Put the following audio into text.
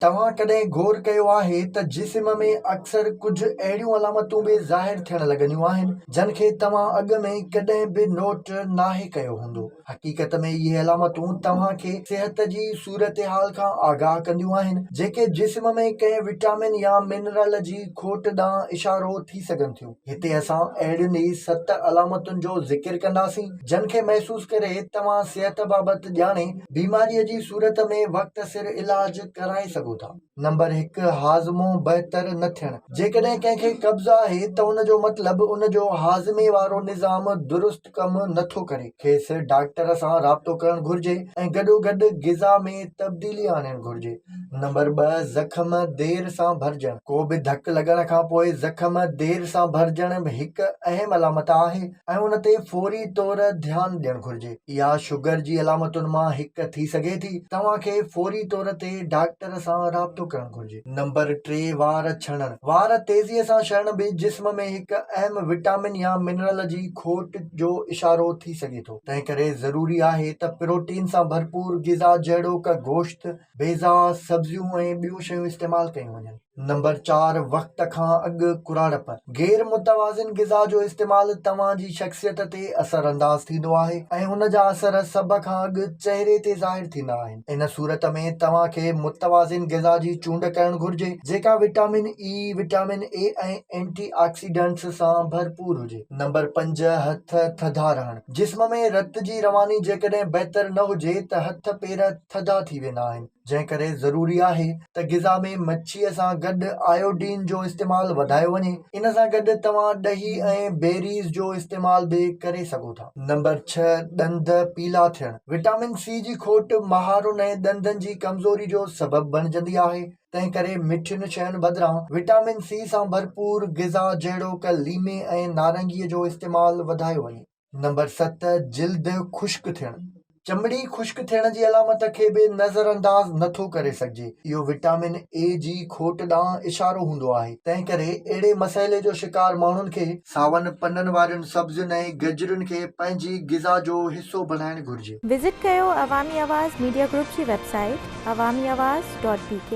तव्हां कॾहिं गौर कयो आहे त जिस्म में अक्सर कुझु अहिड़ियूं अलामतूं बि ज़ाहिर थियण लॻंदियूं आहिनि जिन खे तव्हां अॻु में कॾहिं बि नोट नाहे कयो हूंदो। हक़ीक़त में इहे अलामतूं तव्हां खे सिहत जी सूरत हाल खां आगाह कंदियूं आहिनि जेके जिस्म में कंहिं विटामिन या मिनरल जी खोट ॾांहुं इशारो थी सघनि थियूं। हिते असां अहिड़ियुनि ई 7 अलामतुनि जो ज़िक्र कंदासीं जिन खे महसूस करे तव्हां सिहत बाबति ॼाणे बीमारीअ जी सूरत में वक़्त सिर इलाज कराए सघो था। नंबर 1, हाज़मो बहितर न थियणु। जेकॾहिं कंहिंखे कब्ज़ आहे त उन जो मतिलबु उन जो हाज़मे वारो निज़ाम दुरुस्त कमु नथो करे। खेसि डॉक्टर सां राब्तो करणु घुर्जे ऐं गॾोगॾु ग़िज़ा में तब्दीली आणणु घुर्जे। नंबर 2, ज़ख़्म देर सां भरिजणु। को बि धकु लॻण खां पोइ ज़ख़्म देर सां भरिजणु हिकु अहम अलामत आहे ऐं उन ते फौरी तौर ध्यानु ॾियणु घुर्जे। इहा शुगर जी अलामतुनि मां हिकु थी सघे थी। तव्हांखे फौरी तौर ते डॉक्टर सां राब्तो करणु घुर्जे। नंबर 3, वार छणणु। वार तेज़ीअ सां छणणु बि जिस्म में हिकु अहम विटामिन या मिनरल जी खोट जो इशारो थी सघे थो। तंहिं करे ज़रूरी आहे त प्रोटीन सां भरपूर ग़िज़ा जहिड़ोक गोश्त, बेज़ा, सब्जियूं ऐं ॿियूं शयूं इस्तेमालु कयूं वञनि। नंबर 4, वक़्त खां अॻु कुराड़प। गैर मुतवाज़िन ग़िज़ा जो इस्तेमालु तव्हांजी शख़्सियत ते असर अंदाज़ थींदो आहे ऐं हुन जा असर सभ खां अॻु चहिरे ते ज़ाहिर थींदा आहिनि। इन सूरत में तव्हांखे मुतवाज़िन ग़िज़ा जी चूंड करणु घुर्जे जेका विटामिन ई, विटामिन ए ऐं एंटी ऑक्सीडेंट्स सां भरपूर हुजे। नंबर 5, हथ थधा रहणु। जिस्म में रत जी रवानी जेकॾहिं बहितर न हुजे त हथ पेर थधा थी वेंदा आहिनि जंहिं करे ज़रूरी आहे त ग़िज़ा में मच्छीअ सां गॾु आयोडीन जो इस्तेमालु वधायो वञे। इन सां गॾु तव्हां ॾही ऐं बेरीज़ जो इस्तेमालु बि करे सघो था। नंबर 6, ॾंद पीला थियणु। विटामिन सी जी खोट महारुनि ऐं ॾंदनि जी कमज़ोरी जो सबबु बणिजंदी आहे। तंहिं करे मिठियुनि शयुनि बदिरां विटामिन सी सां भरपूर ग़िज़ा जहिड़ोक लीमे ऐं नारंगीअ जो इस्तेमालु वधायो वञे। नंबर 7, जिल्द ख़ुश्क थियणु। चमड़ी ख़ुश्क थियण जी अलामत खे बि नज़रअंदाज़ नथो करे सघिजे। इहो विटामिन ए जी खोट ॾांहुं इशारो हूंदो आहे। तंहिं करे अहिड़े मसइले जो शिकार माण्हुनि खे सावनि पननि वारियुनि सब्जियुनि ऐं गजरुनि खे पंहिंजी ग़िज़ा जो हिसो बणाइणु घुर्जे। विज़िट कयो अवामी आवाज़ मीडिया ग्रुप जी वेबसाइट awamiawaz.pk